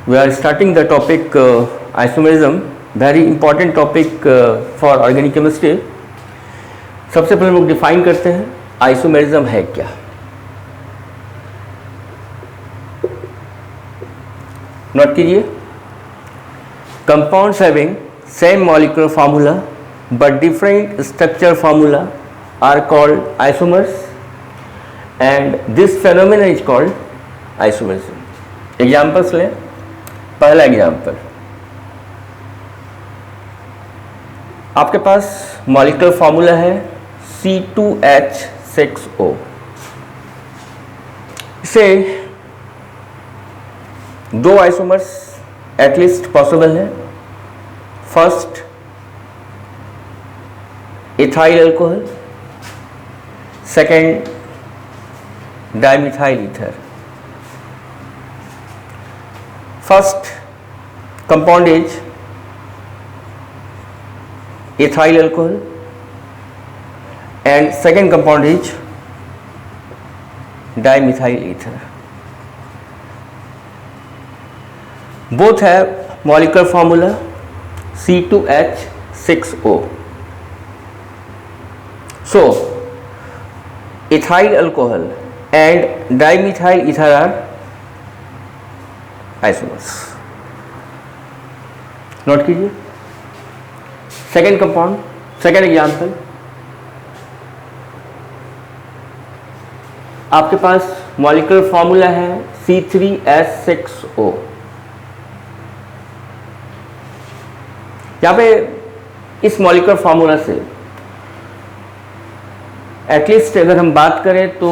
We are starting the topic isomerism, very important topic for organic chemistry. सबसे पहले हम लोग डिफाइन करते हैं आइसोमेरिज्म है क्या. नोट कीजिए, compounds having same molecular formula but different structure formula are called isomers and this phenomena is called isomerism. Examples लें. पहला एग्जाम्पल, आपके पास मॉलिक्यूलर फार्मूला है C2H6O. इसे दो आइसोमर्स एटलीस्ट पॉसिबल है. First ethyl alcohol, second dimethyl ether. First compound is ethyl alcohol and second compound is dimethyl ether. Both have molecular formula C2H6O. So ethyl alcohol and dimethyl ether are isomers. Note कीजिए. Second compound, second example, आपके पास molecular formula है C3H6O. यहां पे इस molecular formula से at least अगर हम बात करें तो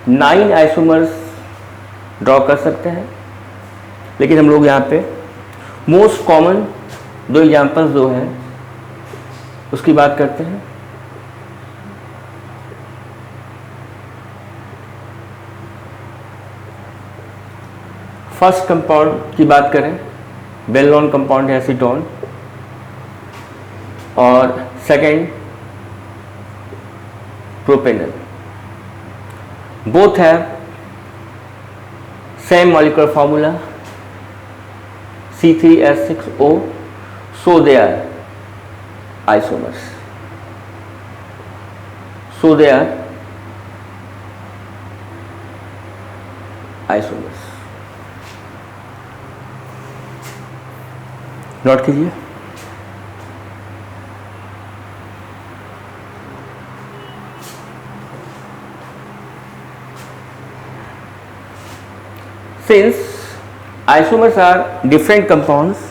9 आइसोमर्स ड्रॉ कर सकते हैं. लेकिन हम लोग यहाँ पे मोस्ट कॉमन दो एग्जाम्पल्स जो हैं उसकी बात करते हैं. फर्स्ट कंपाउंड की बात करें, वेल नोन कंपाउंड है एसीटोन, और second propanal. Both have same molecular formula C3H6O, so they are isomers. So they are isomers. Note कीजिए. Since isomers are different compounds,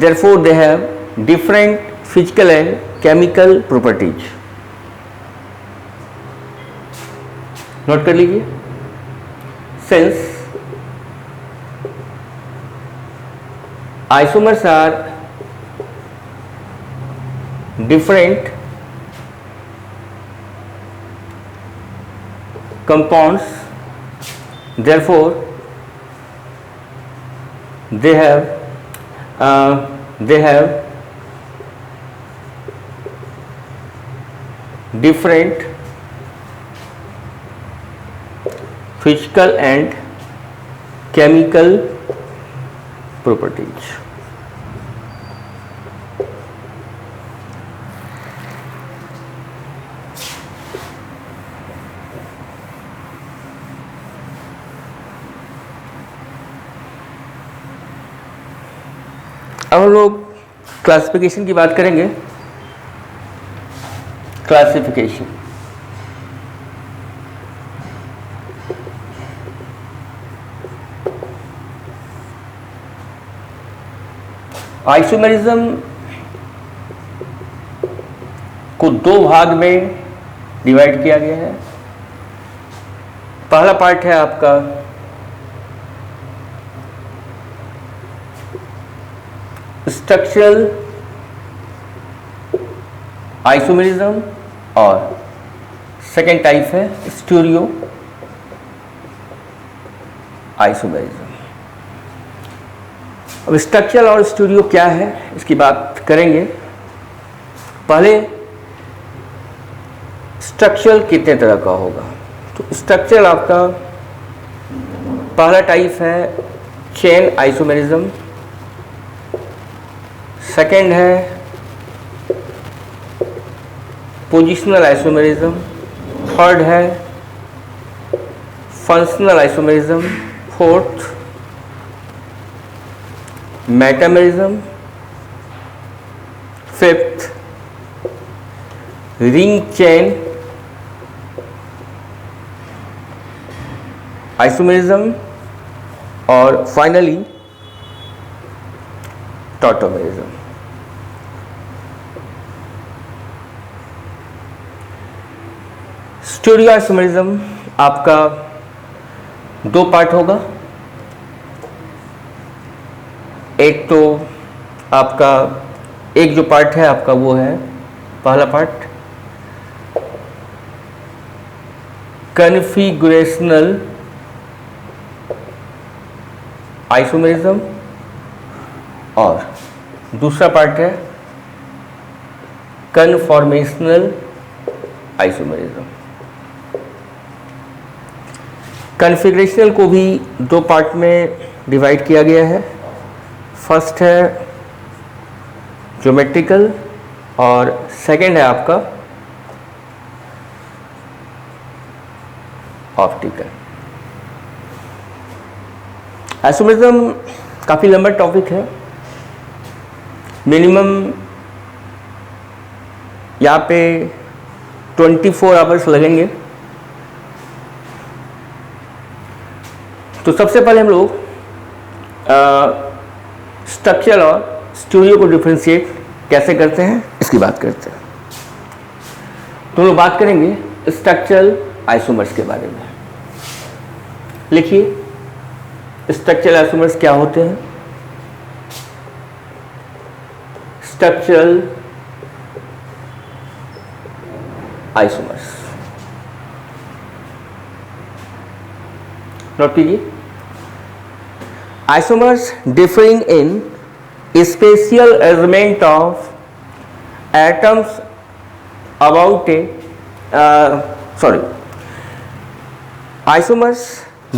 therefore they have different physical and chemical properties. Note कर लीजिए. Since isomers are different compounds, therefore they have different physical and chemical properties. अब हम लोग classification की बात करेंगे. Classification, isomerism को दो भाग में डिवाइड किया गया है. पहला पार्ट है आपका स्ट्रक्चरल आइसोमेरिज्म और सेकेंड टाइप है स्टीरियो आइसोमेरिज्म. अब स्ट्रक्चरल और स्टीरियो क्या है इसकी बात करेंगे. पहले स्ट्रक्चरल कितने तरह का होगा. तो स्ट्रक्चरल आपका पहला टाइप है चेन आइसोमेरिज्म, सेकेंड है पोजिशनल आइसोमेरिज्म, थर्ड है functional isomerism, fourth metamerism, fifth ring chain isomerism और फाइनली टॉटोमेरिज्म। स्टीरियो आइसोमेरिज्म आपका दो पार्ट होगा। एक तो आपका एक जो पार्ट है आपका वो है पहला पार्ट कन्फिगुरेशनल आइसोमेरिज्म और दूसरा पार्ट है कन्फॉर्मेशनल आइसोमेरिज्म। कन्फिगरेशनल को भी दो पार्ट में डिवाइड किया गया है। फर्स्ट है ज्योमेट्रिकल और सेकंड है आपका ऑप्टिकल। आइसोमेरिज्म काफ़ी लंबा टॉपिक है, मिनिमम यहाँ पे 24 आवर्स लगेंगे। तो सबसे पहले हम लोग स्ट्रक्चर और स्टीरियो को डिफरेंशिएट कैसे करते हैं इसकी बात करते हैं। तो हम लोग बात करेंगे स्ट्रक्चरल आइसोमर्स के बारे में। लिखिए स्ट्रक्चरल आइसोमर्स क्या होते हैं। स्ट्रक्चरल आइसोमर्स नोट कीजिए। Isomers differing in spatial arrangement of atoms about a isomers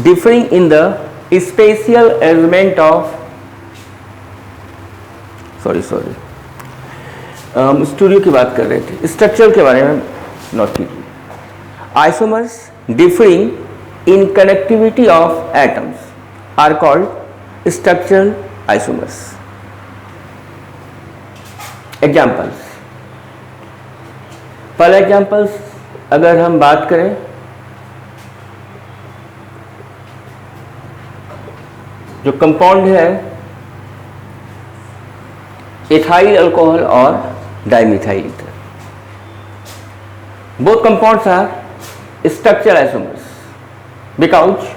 differing in the spatial arrangement of studio की बात कर रहे थे, स्ट्रक्चर के बारे में नोट कीजिए। Isomers differing in connectivity of atoms are called structural isomers. Examples, पहला एग्जाम्पल्स अगर हम बात करें जो कंपाउंड है इथाइल अल्कोहल और dimethyl ether, both compounds are structural isomers because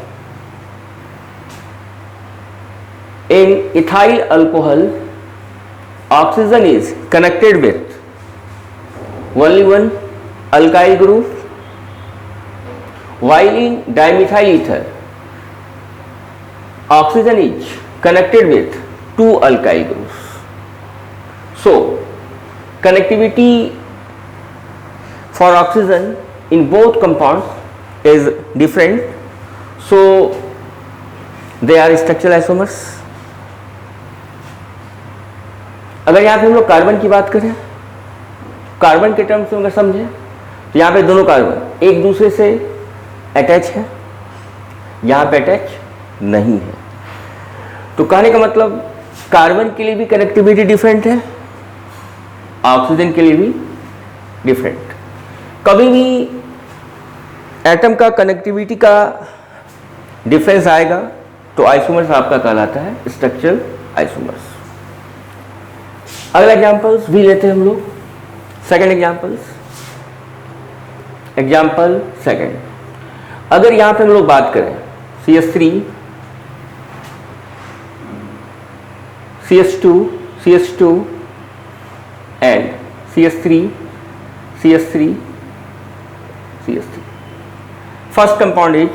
in ethyl alcohol oxygen is connected with only one alkyl group, while in dimethyl ether oxygen is connected with two alkyl groups. So connectivity for oxygen in both compounds is different, so they are structural isomers. अगर यहाँ पे हम लोग carbon की बात करें, carbon के terms में अगर समझें तो यहाँ पे दोनों कार्बन एक दूसरे से अटैच है, यहाँ पे अटैच नहीं है। तो कहने का मतलब कार्बन के लिए भी कनेक्टिविटी डिफरेंट है, ऑक्सीजन के लिए भी डिफरेंट। कभी भी एटम का कनेक्टिविटी का डिफरेंस आएगा तो आइसोमर्स आपका कहलाता है स्ट्रक्चरल आइसोमर्स। अगला एग्जाम्पल्स भी लेते हैं हम लोग। सेकेंड एग्जाम्पल सेकेंड, अगर यहाँ पे हम लोग बात करें CH3 CH2 and CH3 first compound is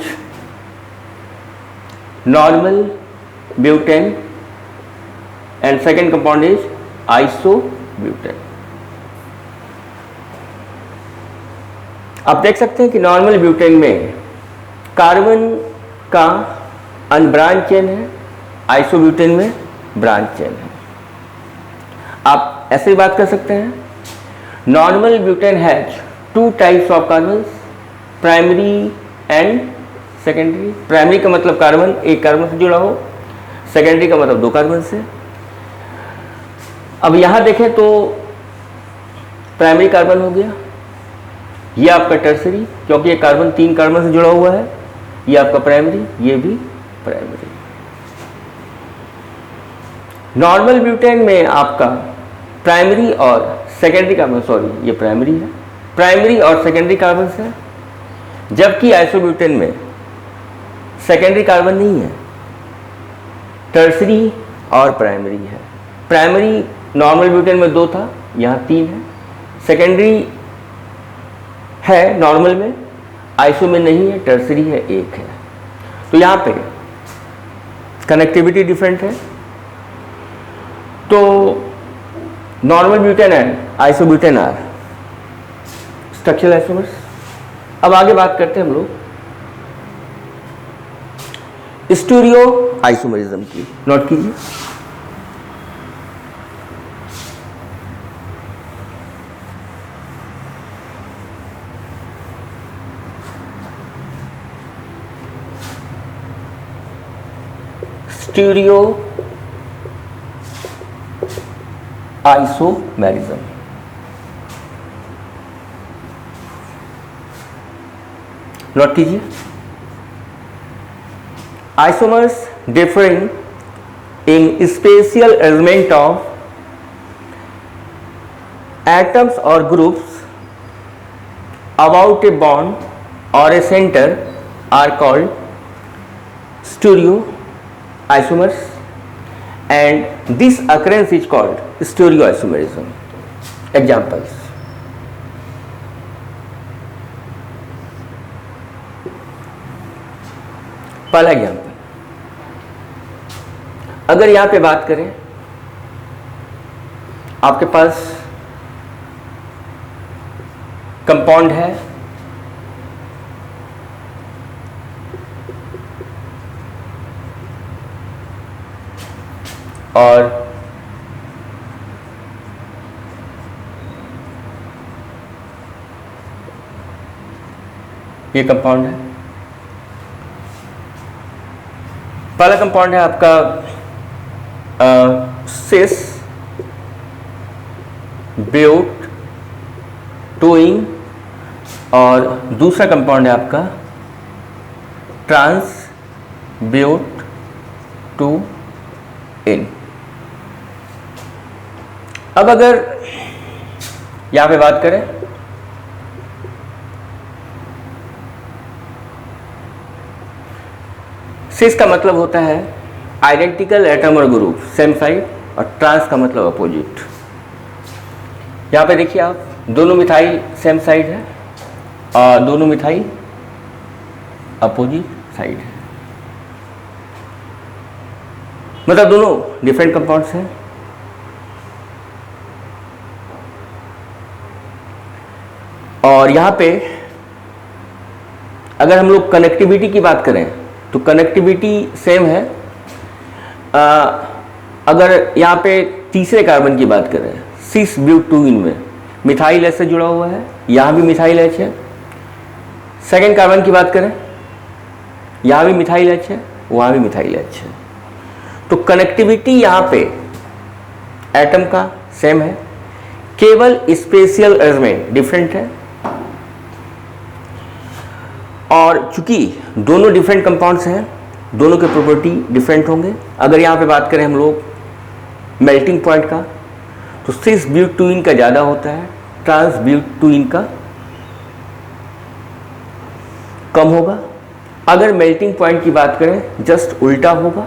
normal butane and second compound is isobutane. आप देख सकते हैं कि नॉर्मल ब्यूटेन में कार्बन का अनब्रांच चेन है आइसोब्यूटेन में ब्रांच चेन है। आप ऐसे ही बात कर सकते हैं, normal butane has 2 types of carbons, primary and secondary. Primary का मतलब कार्बन एक कार्बन से जुड़ा हो, सेकेंडरी का मतलब 2 कार्बन से। अब यहां देखें तो प्राइमरी कार्बन हो गया, ये आपका टर्सरी, क्योंकि ये कार्बन 3 कार्बन से जुड़ा हुआ है, ये आपका प्राइमरी, ये भी प्राइमरी। नॉर्मल ब्यूटेन में आपका प्राइमरी और सेकेंडरी कार्बन, सॉरी ये प्राइमरी है, प्राइमरी और सेकेंडरी कार्बन है, जबकि आइसोब्यूटेन में सेकेंडरी कार्बन नहीं है, टर्सरी और प्राइमरी है। प्राइमरी नॉर्मल ब्यूटेन में 2 था, यहाँ 3 है, सेकेंडरी है नॉर्मल में, आइसो में नहीं है, टर्सरी है 1 है। तो यहाँ पे कनेक्टिविटी डिफरेंट है। तो normal butane and isobutane are structural isomers. अब आगे बात करते हैं हम लोग स्टीरियो आइसोमरिज्म की। नोट कीजिए, स्टीरियो आइसोमेरिज्म। नोट कीजिए, isomers differing in spatial arrangement of atoms और ग्रुप्स अबाउट ए बॉन्ड और a centre are called stereo isomers, and this occurrence is called stereoisomerism. Examples: पहला एग्जाम्पल, अगर यहां पे बात करें, आपके पास कंपाउंड है और ये कंपाउंड है। पहला कंपाउंड है आपका सिस ब्यूट टूइन, और दूसरा कंपाउंड है आपका ट्रांस ब्यूट टू इन। अब अगर यहां पे बात करें, सिस का मतलब होता है आइडेंटिकल एटम और ग्रुप सेम साइड, और ट्रांस का मतलब अपोजिट। यहां पे देखिए आप, दोनों मिथाइल सेम साइड है और दोनों मिथाइल अपोजिट साइड है, मतलब दोनों डिफरेंट कंपाउंड्स हैं। और यहां पे अगर हम लोग कनेक्टिविटी की बात करें तो कनेक्टिविटी सेम है। अगर यहां पे तीसरे कार्बन की बात करें, सिस ब्यूट टू इन में मिथाइल एच से जुड़ा हुआ है, यहां भी मिथाइल एच है। सेकेंड कार्बन की बात करें, यहां भी मिथाइल एच है, वहां भी मिथाइल एच है। तो कनेक्टिविटी यहां पे एटम का सेम है, केवल स्पेशियल अरेंजमेंट डिफरेंट है। और चूंकि दोनों डिफरेंट कंपाउंड्स हैं, दोनों के प्रॉपर्टी डिफरेंट होंगे। अगर यहां पे बात करें हम लोग मेल्टिंग पॉइंट का, तो सिस ब्यूट टू इन का ज़्यादा होता है, ट्रांस ब्यूट टू इन का कम होगा। अगर मेल्टिंग पॉइंट की बात करें, जस्ट उल्टा होगा,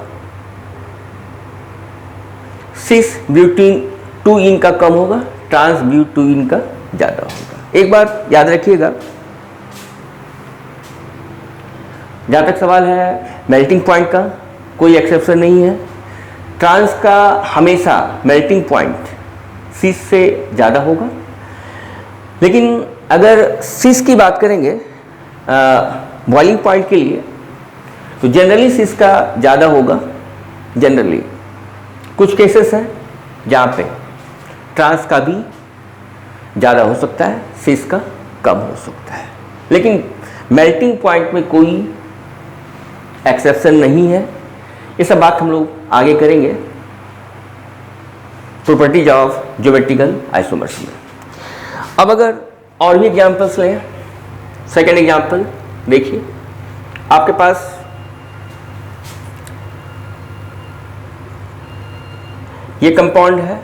सिस ब्यूटीन टू इन का कम होगा, ट्रांस ब्यूट टू इन का ज़्यादा होगा। एक बात याद रखिएगा, जहाँ तक सवाल है मेल्टिंग पॉइंट का, कोई एक्सेप्शन नहीं है। ट्रांस का हमेशा मेल्टिंग पॉइंट सिस से ज़्यादा होगा, लेकिन अगर सिस की बात करेंगे बॉइलिंग पॉइंट के लिए, तो जनरली सिस का ज़्यादा होगा जनरली। कुछ केसेस हैं जहाँ पे ट्रांस का भी ज़्यादा हो सकता है, सिस का कम हो सकता है, लेकिन मेल्टिंग पॉइंट में कोई एक्सेप्शन नहीं है। ये सब बात हम लोग आगे करेंगे प्रॉपर्टीज ऑफ ज्योमेट्रिकल आइसोमर्स में। अब अगर और भी एग्जांपल्स लें, सेकेंड एग्जांपल देखिए, आपके पास ये कंपाउंड है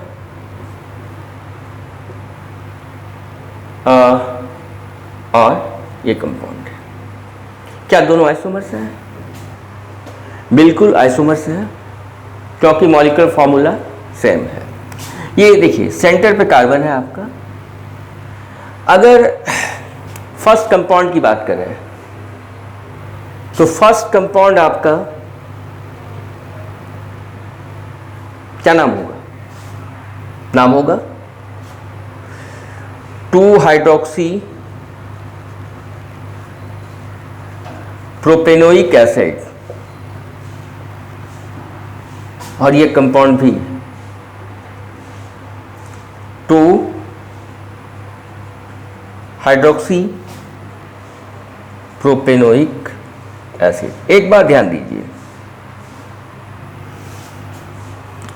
और ये कंपाउंड है। क्या दोनों आइसोमर्स हैं? बिल्कुल आइसोमर्स हैं, क्योंकि मॉलिक्यूलर फॉर्मूला सेम है। ये देखिए सेंटर पे कार्बन है आपका। अगर फर्स्ट कंपाउंड की बात करें तो फर्स्ट कंपाउंड आपका क्या नाम होगा? नाम होगा 2 हाइड्रोक्सी प्रोपेनोइक एसिड, और ये कंपाउंड भी 2 हाइड्रोक्सी प्रोपेनोइक एसिड। एक बार ध्यान दीजिए,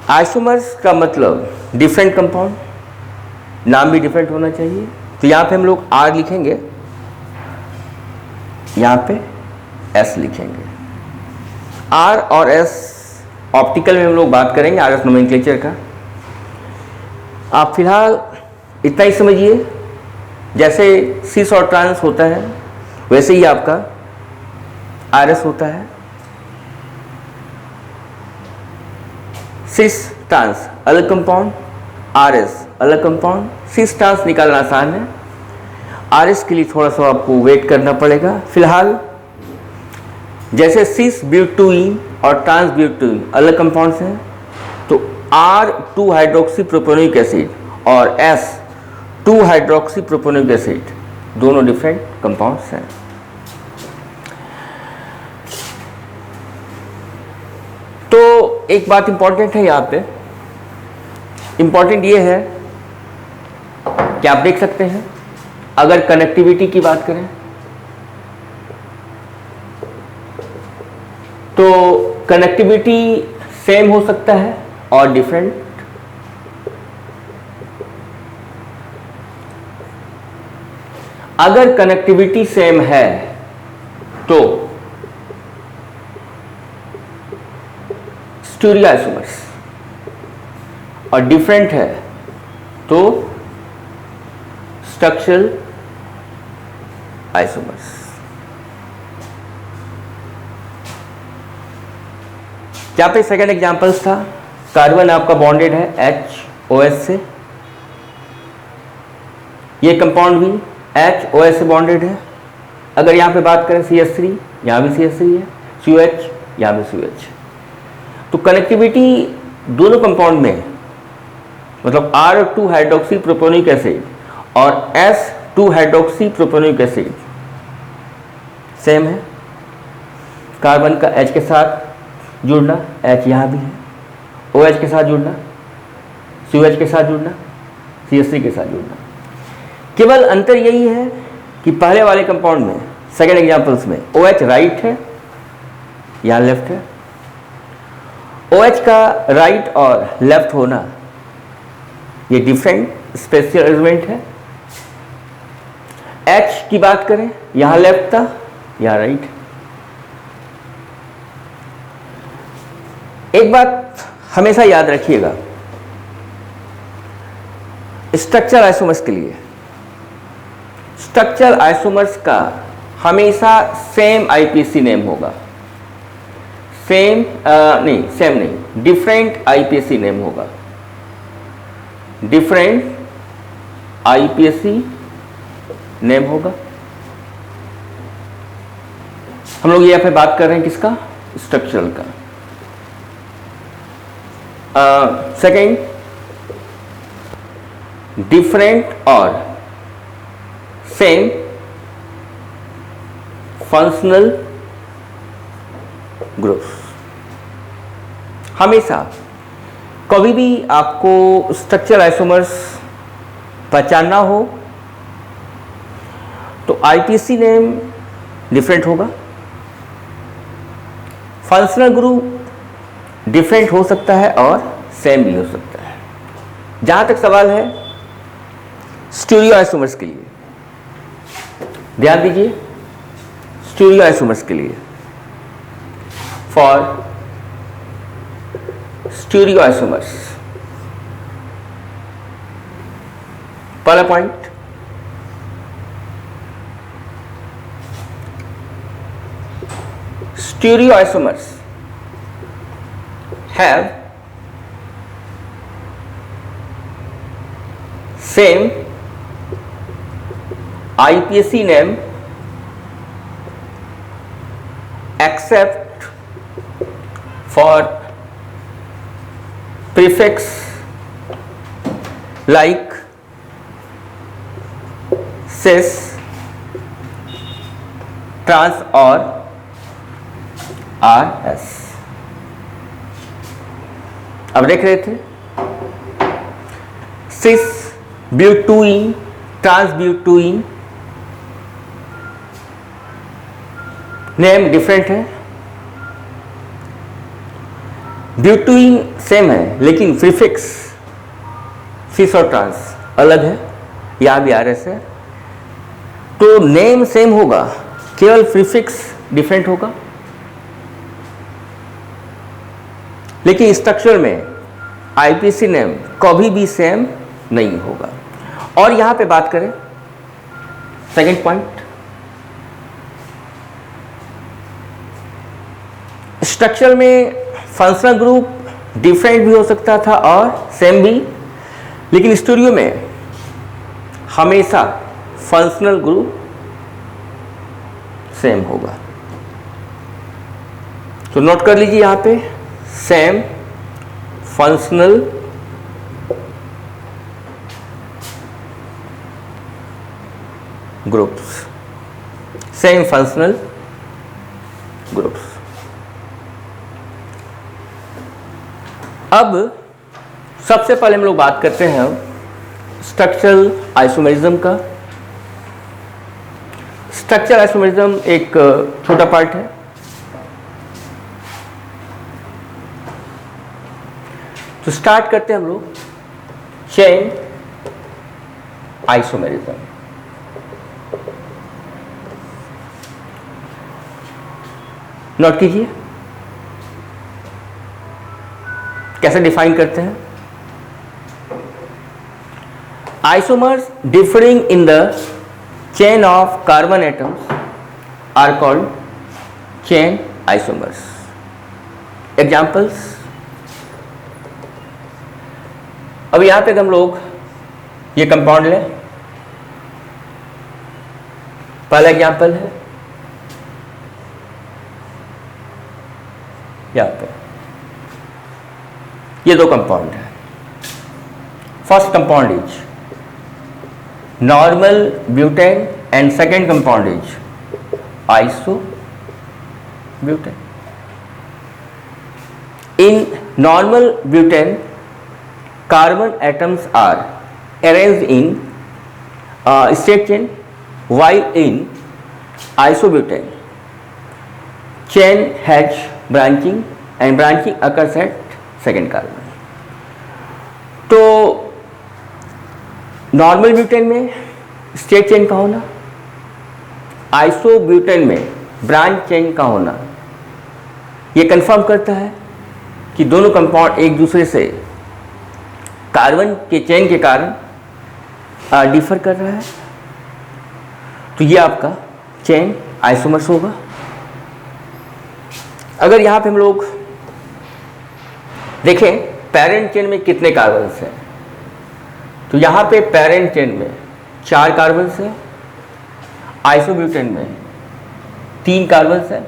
आइसोमर्स का मतलब डिफरेंट कंपाउंड, नाम भी डिफरेंट होना चाहिए। तो यहाँ पे हम लोग R लिखेंगे, यहाँ पे S लिखेंगे। R और S ऑप्टिकल में हम लोग बात करेंगे RS नोमेनक्लेचर का। आप फिलहाल इतना ही समझिए, जैसे सिस और ट्रांस होता है वैसे ही आपका RS होता है। सिस ट्रांस अलग कंपाउंड, RS अलग कंपाउंड। सिस ट्रांस निकालना आसान है, RS के लिए थोड़ा सा आपको वेट करना पड़ेगा। फिलहाल जैसे सिस ब्यूटूइन और ट्रांस ब्यूटूइन अलग कंपाउंड्स हैं, तो R 2 हाइड्रोक्सी प्रोपेनोइक एसिड और S 2 हाइड्रोक्सी प्रोपेनोइक एसिड दोनों डिफरेंट कंपाउंड्स हैं। तो एक बात इंपॉर्टेंट है यहाँ पे, इंपॉर्टेंट ये है कि आप देख सकते हैं अगर कनेक्टिविटी की बात करें तो कनेक्टिविटी सेम हो सकता है और डिफरेंट। अगर कनेक्टिविटी सेम है तो स्टीरियो आइसोमर्स, और डिफरेंट है तो स्ट्रक्चरल आइसोमर्स। यहाँ पे सेकेंड एग्जांपल्स था, कार्बन आपका बॉन्डेड है HOS से, ये कंपाउंड भी HOS से बॉन्डेड है। अगर यहाँ पे बात करें CH3, यहाँ भी CH3 है, COH, यहाँ भी COH। तो कनेक्टिविटी दोनों कंपाउंड में, मतलब R 2 हाइड्रोक्सी प्रोपेनोइक एसिड और S 2 hydroxy propanoic acid same है। कार्बन का H के साथ जुड़ना, H यहाँ भी है, OH के साथ जुड़ना, COH के साथ जुड़ना, CH3 के साथ जुड़ना। केवल अंतर यही है कि पहले वाले कंपाउंड में, सेकेंड एग्जांपल्स में OH राइट है, यहाँ लेफ्ट है। OH का राइट और लेफ्ट होना ये डिफरेंट स्पेशल अरेंजमेंट है। H की बात करें, यहाँ लेफ्ट था, यहाँ राइट है। एक बात हमेशा याद रखिएगा, स्ट्रक्चर आइसोमर्स के लिए, स्ट्रक्चर आइसोमर्स का हमेशा सेम IPC नेम होगा। सेम नहीं, डिफरेंट IPC नेम होगा। डिफरेंट IPC नेम होगा। हम लोग यहाँ पे बात कर रहे हैं किसका? स्ट्रक्चरल का। सेकेंड, डिफरेंट और सेम फंक्शनल ग्रुप्स। हमेशा कभी भी आपको स्ट्रक्चरल आइसोमर्स पहचानना हो तो आईपीसी नेम डिफरेंट होगा, फंक्शनल ग्रुप डिफरेंट हो सकता है और सेम भी हो सकता है। जहां तक सवाल है स्टीरियो आइसोमर्स के लिए, ध्यान दीजिए, स्टीरियो आइसोमर्स के लिए, फॉर स्टीरियो आइसोमर्स, पहला point, stereoisomers have same IPSC name except for prefix like cis, trans और RS। अब देख रहे थे सिस ब्यूटूइन, ट्रांस ब्यूटूइन नेम डिफरेंट है, ब्यूटूइन सेम है लेकिन प्रीफिक्स सिस और ट्रांस अलग है, यहां भी RS है, तो नेम सेम होगा, केवल प्रीफिक्स डिफरेंट होगा, लेकिन स्ट्रक्चर में आईपीसी नेम कभी भी सेम नहीं होगा। और यहां पे बात करें सेकंड पॉइंट, स्ट्रक्चर में फंक्शनल ग्रुप डिफरेंट भी हो सकता था और सेम भी, लेकिन स्टूडियो में हमेशा फंक्शनल ग्रुप सेम होगा। तो नोट कर लीजिए यहां पे same functional groups, same functional groups. अब सबसे पहले हम लोग बात करते हैं स्ट्रक्चरल आइसोमेरिज्म का। स्ट्रक्चरल आइसोमेरिज्म एक छोटा पार्ट है, तो स्टार्ट करते हैं हम लोग चेन आइसोमेरिज्म। नोट कीजिए कैसे डिफाइन करते हैं, isomers differing in the chain of carbon atoms are called chain isomers. Examples, अब यहां पे हम लोग ये कंपाउंड लें, पहला एग्जाम्पल है यहां पे, ये दो कंपाउंड है। First compound is normal butane and second compound is iso butane. In normal butane carbon atoms are arranged in straight chain, while in isobutane chain has branching and branching occurs at second carbon। तो normal butane में straight chain का होना, isobutane में branch chain का होना, ये confirm करता है कि दोनों कंपाउंड एक दूसरे से कार्बन के चेन के कारण डिफर कर रहा है, तो ये आपका चेन आइसोमर्स होगा। अगर यहाँ पे हम लोग देखें पेरेंट चेन में कितने कार्बन्स हैं, तो यहाँ पे पेरेंट चेन में 4 कार्बन्स हैं, आइसोब्यूटेन में 3 कार्बन्स हैं।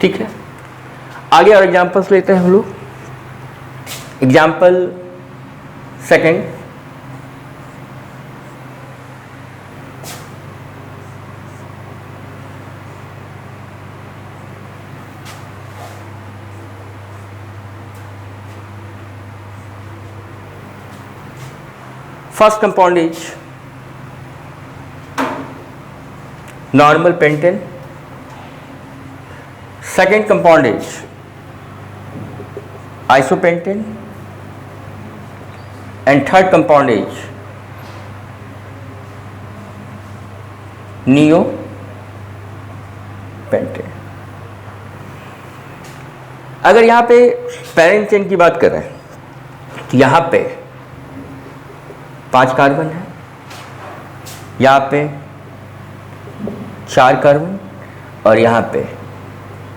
ठीक है, आगे और एग्जांपल्स लेते हैं हम लोग। Example second, first compound is normal pentane, second compound is isopentane, and third compound is neopentane. अगर यहाँ पे पैरेंट चेन की बात करें तो यहाँ पे 5 कार्बन है, यहाँ पे 4 कार्बन और यहाँ पे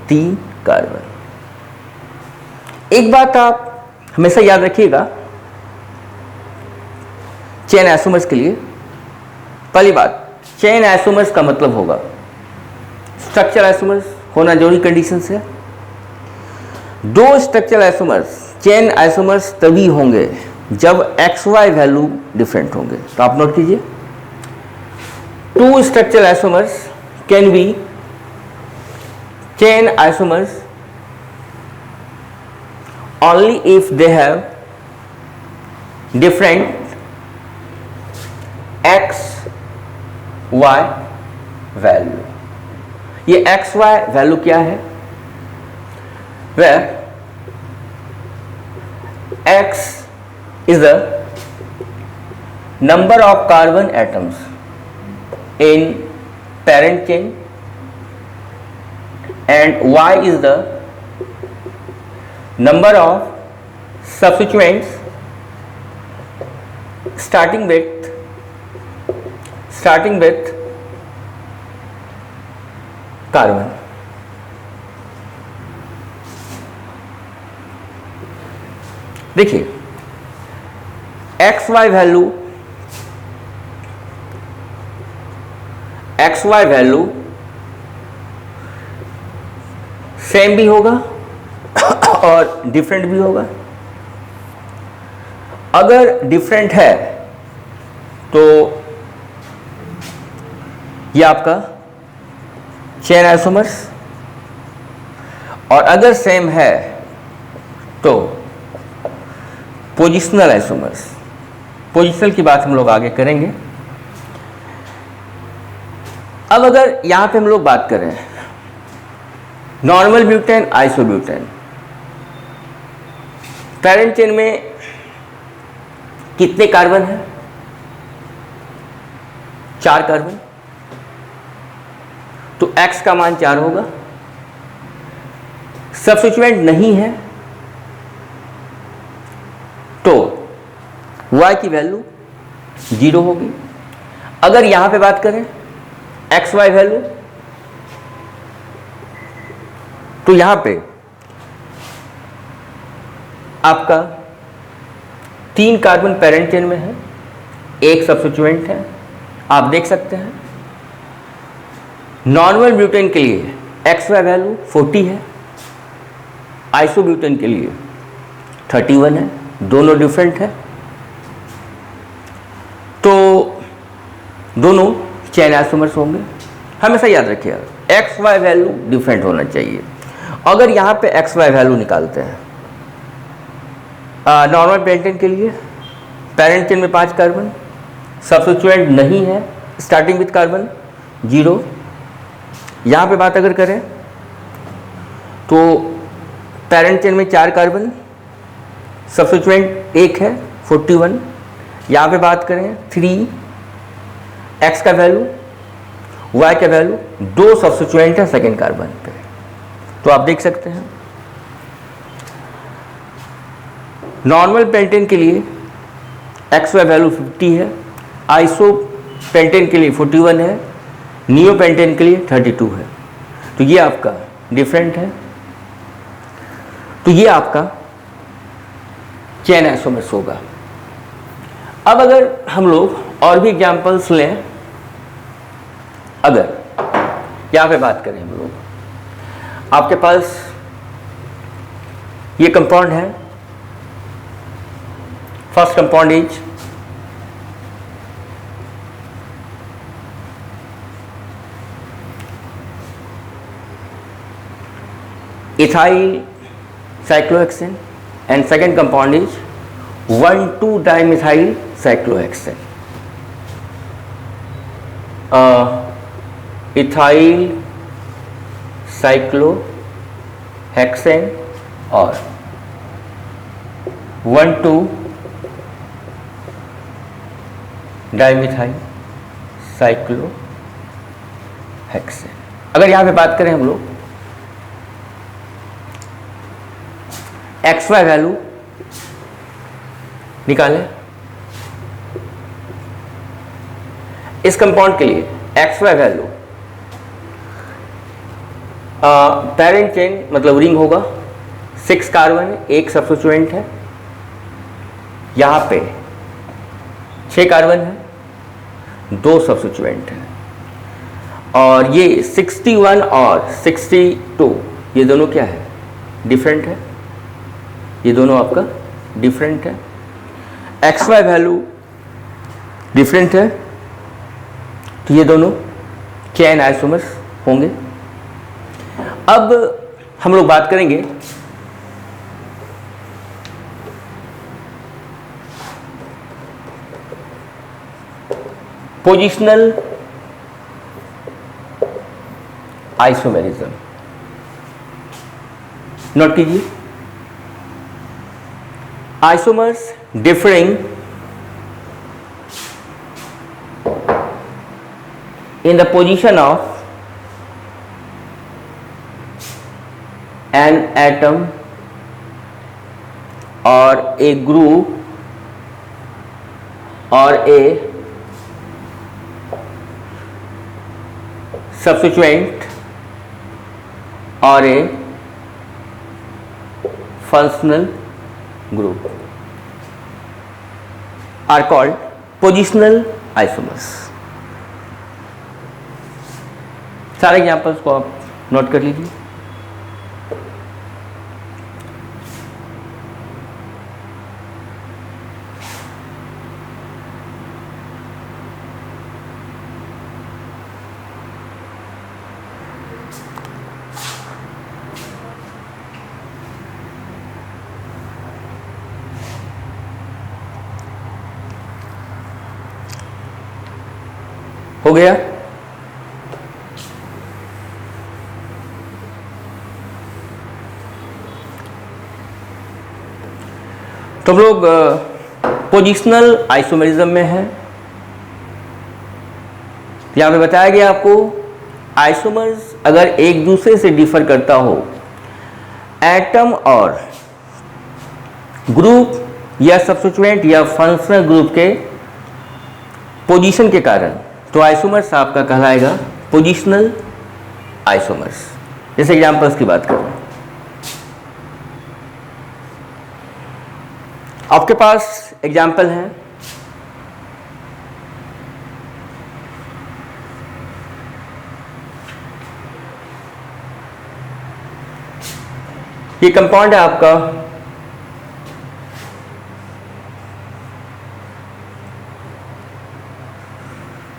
3 कार्बन। एक बात आप हमेशा याद रखिएगा चेन आइसोमर्स के लिए। पहली बात, चेन आइसोमर्स का मतलब होगा स्ट्रक्चरल आइसोमर्स होना जरूरी कंडीशन है। दो स्ट्रक्चरल आइसोमर्स चेन आइसोमर्स तभी होंगे जब XY वैल्यू डिफरेंट होंगे। तो आप नोट कीजिए, 2 structural isomers can be chain isomers only if they have different XY value। ये XY वैल्यू क्या है? Where X is the number of carbon atoms in parent chain and Y is the number of substituents starting with carbon। देखिए XY value same भी होगा और different भी होगा। अगर डिफरेंट है तो ये आपका चेन आइसोमर्स, और अगर सेम है तो पोजिशनल आइसोमर्स। पोजिशनल की बात हम लोग आगे करेंगे। अब अगर यहां पे हम लोग बात करें normal butane, isobutane, parent chain में कितने कार्बन है? 4 कार्बन। तो X का मान 4 होगा। सब्स्टिट्यूएंट नहीं है तो Y की वैल्यू 0 होगी। अगर यहां पे बात करें XY वैल्यू, तो यहां पे आपका 3 कार्बन पेरेंट चेन में है, 1 सब्स्टिट्यूएंट है। आप देख सकते हैं नॉर्मल ब्यूटेन के लिए XY वैल्यू 40 है, आइसोब्यूटेन के लिए 31 है, दोनों डिफरेंट है। तो दोनों चेन आइसोमर्स होंगे। हमेशा याद रखिएगा XY वैल्यू डिफरेंट होना चाहिए। अगर यहाँ पे XY वैल्यू निकालते हैं नॉर्मल पेंटेन के लिए, पेरेंट चेन में 5 कार्बन, सब्स्टिट्यूएंट नहीं है, स्टार्टिंग विथ कार्बन 0। यहाँ पे बात अगर करें तो पेरेंट चेन में 4 कार्बन, सब्स्टिट्यूएंट 1 है 41। यहाँ पे बात करें 3, X का वैल्यू, Y का वैल्यू, 2 सब्स्टिट्यूएंट है सेकेंड कार्बन पे। तो आप देख सकते हैं नॉर्मल पेंटेन के लिए XY वैल्यू 50 है, आइसो पेंटेन के लिए 41 है, नियो पेंटेन के लिए 32 है। तो ये आपका डिफरेंट है। तो ये आपका चेन आइसोमर्स होगा। अब अगर हम लोग और भी एग्जांपल्स लें, अगर यहाँ पे बात करें हम लोग, आपके पास ये कंपाउंड है, first compound is ethyl cyclohexane and second compound is 1,2 dimethyl cyclohexane, ethyl cyclohexane और 1,2 डाइमिथाइल साइक्लोहेक्सेन। अगर यहां पे बात करें हम लोग XY वैल्यू निकालें इस कंपाउंड के लिए, XY वैल्यू पेरेंट चेन मतलब रिंग होगा, 6 कार्बन है, एक सब्स्टिट्यूएंट है, यहां पे 6 कार्बन है, 2 सब्स्टिट्यूएंट है, और ये 61 और 62 ये दोनों क्या है, डिफरेंट है, ये दोनों आपका डिफरेंट है। XY वैल्यू डिफरेंट है तो ये दोनों चेन आइसोमर्स होंगे। अब हम लोग बात करेंगे पोजिशनल आइसोमेरिज्म। नोट कीजिए, isomers differing in the position of an atom or a group or a substituent or a functional group are called positional isomers। सारे एग्जांपल्स को आप नोट कर लीजिए। हो गया? तो हम लोग पोजिशनल आइसोमेरिज्म में है। यहां पे बताया गया आपको आइसोमर्स अगर एक दूसरे से डिफर करता हो एटम और ग्रुप या सब्स्टिट्यूएंट या फंक्शनल ग्रुप के पोजीशन के कारण, तो आइसोमर्स आपका कहलाएगा पोजिशनल आइसोमर्स। जैसे एग्जांपल्स की बात करें, आपके पास एग्जांपल है ये कंपाउंड है आपका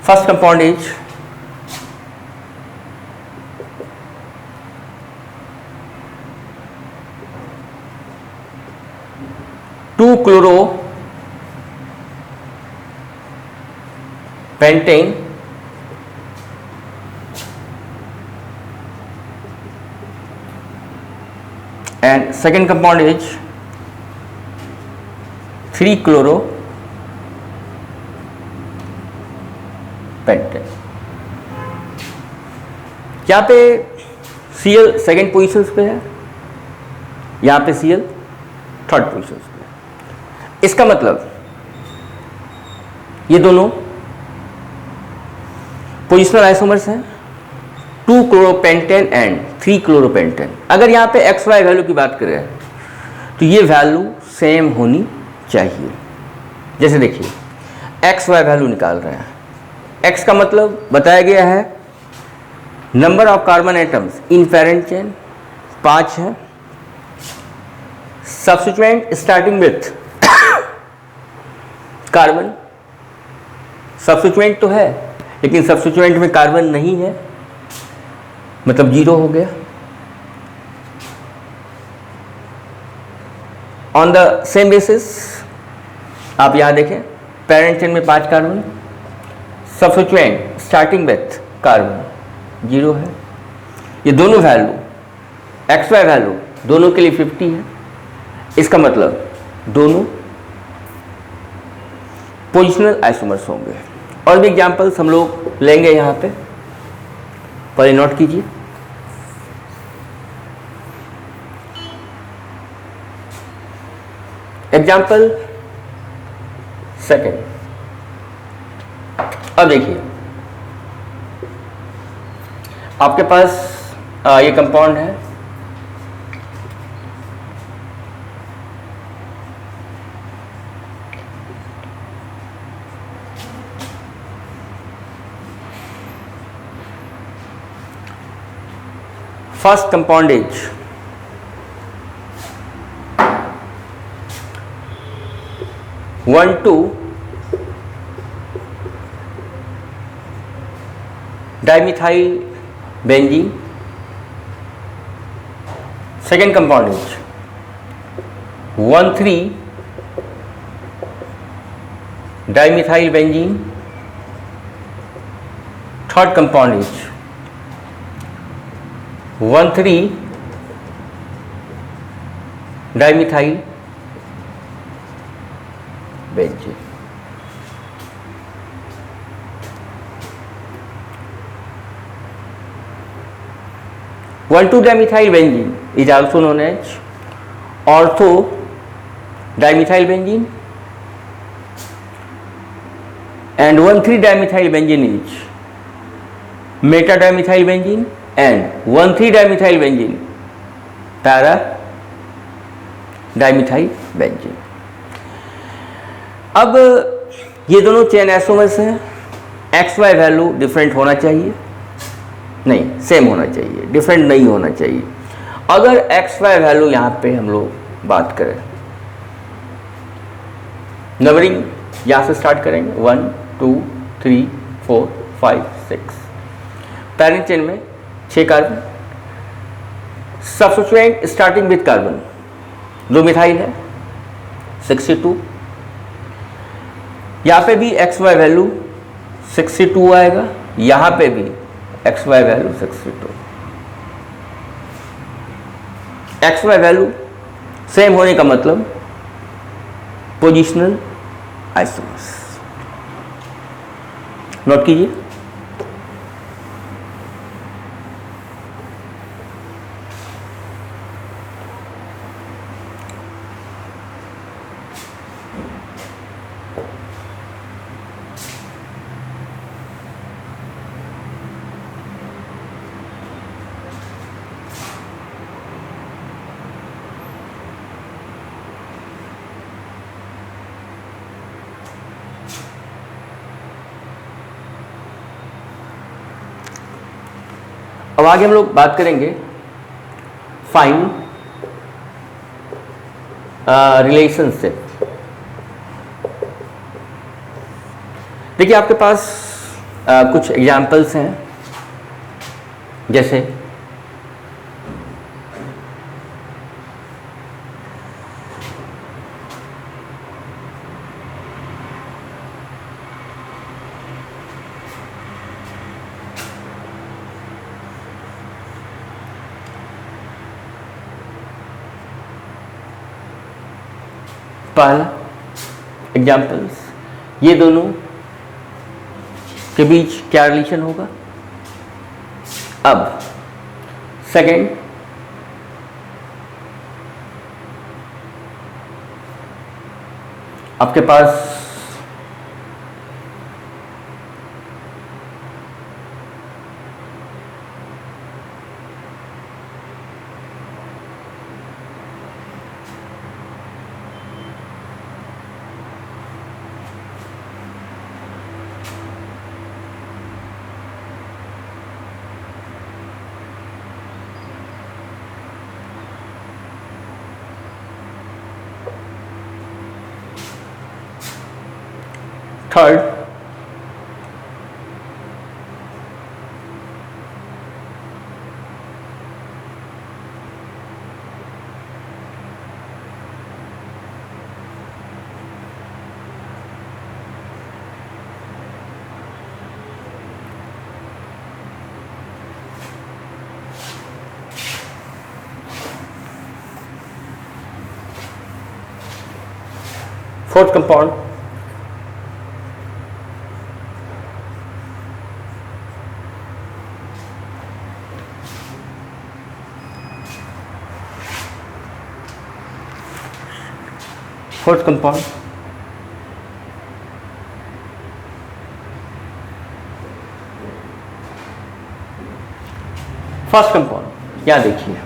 first compound is two chloro pentane and second compound is 3 chloro pentane। यहाँ पे Cl सेकेंड पोजीशन पे है, यहाँ पे Cl थर्ड पोजीशन पे है। इसका मतलब ये दोनों पोजिशनल आइसोमर्स हैं, 2 क्लोरोपेंटेन एंड 3 क्लोरोपेंटेन। अगर यहाँ पे एक्स वाई वैल्यू की बात करें तो ये वैल्यू सेम होनी चाहिए। जैसे देखिए एक्स वाई वैल्यू निकाल रहे हैं, एक्स का मतलब बताया गया है number of carbon atoms in parent chain 5 है, substituent starting with carbon, substituent तो है लेकिन सब्स्टिट्यूएंट में कार्बन नहीं है मतलब 0 हो गया। ऑन द सेम बेसिस आप यहाँ देखें, पेरेंट चेन में 5 carbon, substituent starting with carbon 0 है। ये दोनों वैल्यू एक्स वाई वैल्यू दोनों के लिए 50 है। इसका मतलब दोनों पोजिशनल आइसोमर्स होंगे। और भी एग्जांपल्स हम लोग लेंगे यहाँ पे, पहले नोट कीजिए। एग्जाम्पल सेकेंड, अब देखिए आपके पास ये कंपाउंड है, first compound is one two dimethyl benzene. Second compound is 1,3 dimethyl benzene. Third compound is 1,3 dimethyl benzene. One 2-dimethyl benzene is also known as ortho dimethyl benzene, and 1,3-dimethyl benzene is meta dimethyl benzene, and 1,3-dimethyl benzene para dimethyl benzene। अब ये दोनों chain isomers हैं, X Y value different होना चाहिए, नहीं same होना चाहिए, different नहीं होना चाहिए। अगर एक्स वाई वैल्यू यहाँ पे हम लोग बात करें, नंबरिंग यहाँ से स्टार्ट करेंगे 1 2 3 4 5 6। पेरेंट चेन में 6 carbon, substituent starting with carbon 2 methyl है 62। यहाँ पे भी एक्स वाई वैल्यू 62 आएगा, यहाँ पे भी X Y value 62। X Y value same होने का मतलब पोजिशनल आइसोमर्स। नोट कीजिए। अब आगे हम लोग बात करेंगे फाइन रिलेशनशिप। देखिए आपके पास कुछ एग्जाम्पल्स हैं, जैसे पहला एग्जाम्पल्स, ये दोनों के बीच क्या रिलेशन होगा। अब सेकेंड, आपके पास third, fourth compound fourth compound first compound, क्या देखिए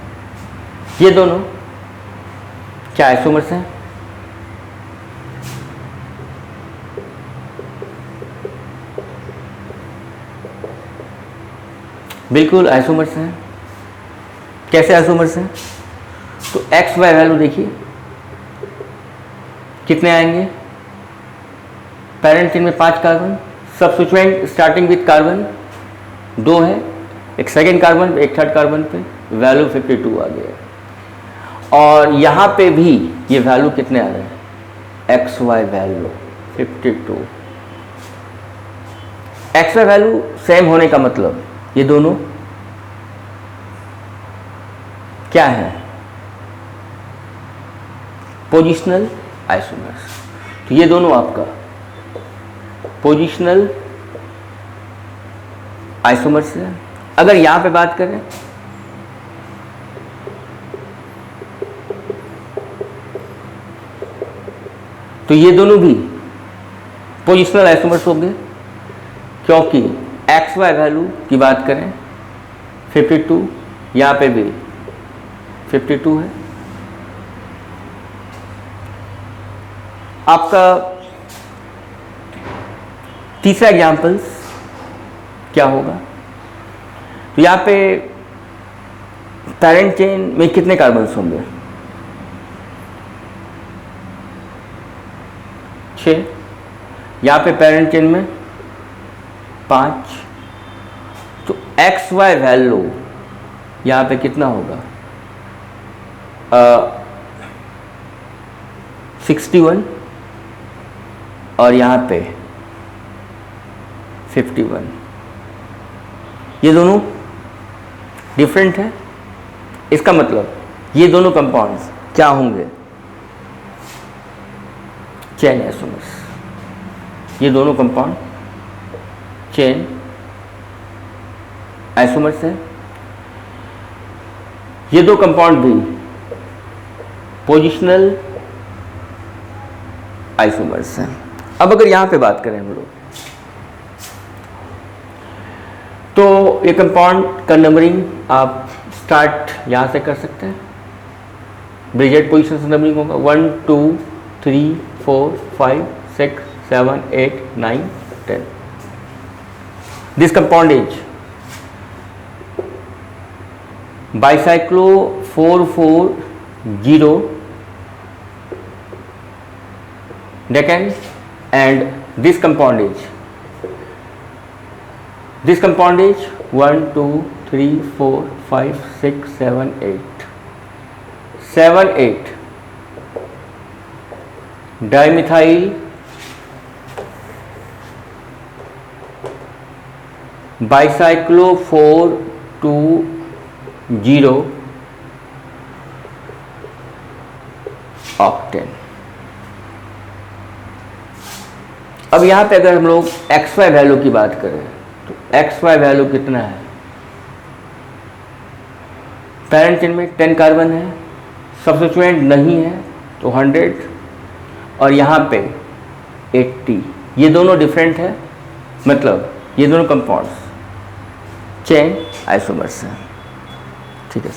ये दोनों क्या आइसोमर्स हैं? बिल्कुल आइसोमर्स हैं। कैसे आइसोमर्स हैं? तो एक्स वाई वैल्यू देखिए कितने आएंगे? पेरेंट चेन में 5 carbon, substituent starting with carbon 2 है, एक सेकेंड कार्बन एक थर्ड कार्बन पे, वैल्यू 52 आ गया। और यहाँ पे भी ये वैल्यू कितने आ रहे हैं? X Y value 52। X Y value same होने का मतलब ये दोनों क्या है? Positional isomers. तो ये दोनों आपका पोजिशनल आइसोमर्स है। अगर यहां पे बात करें तो ये दोनों भी पोजिशनल आइसोमर्स हो गए, क्योंकि एक्स वाई वैल्यू की बात करें 52, यहां पे भी 52 है। आपका तीसरा एग्जाम्पल्स क्या होगा? तो यहाँ पे पेरेंट चेन में कितने कार्बन्स होंगे? 6। यहाँ पे पेरेंट चेन में 5। तो एक्स वाई वैल्यू यहाँ पे कितना होगा? 61 और यहाँ पे 51। ये दोनों डिफरेंट है। इसका मतलब ये दोनों कंपाउंड्स क्या होंगे? Chain isomers. ये दोनों कंपाउंड चेन आइसोमर्स है। ये दो कंपाउंड भी पोजिशनल आइसोमर्स हैं। अब अगर यहां पे बात करें हम लोग, तो ये कंपाउंड का नंबरिंग आप स्टार्ट यहां से कर सकते हैं। ब्रिजेट पोजीशन से नंबरिंग होगा 1 2 3 4 5 6 7 8 9 10। This compound is bicyclo 440 decans, and this compound is 1 2 3 4 5 6 7 8 dimethyl bicyclo 420 octane। अब यहाँ पे अगर हम लोग एक्स वाई वैल्यू की बात करें तो एक्स वाई वैल्यू कितना है? पेरेंट चेन में 10 कार्बन है, सब्स्टिट्यूएंट नहीं है तो 100 और यहाँ पे 80। ये दोनों डिफरेंट है, मतलब ये दोनों कंपाउंड्स चेन आइसोमर्स हैं। ठीक है,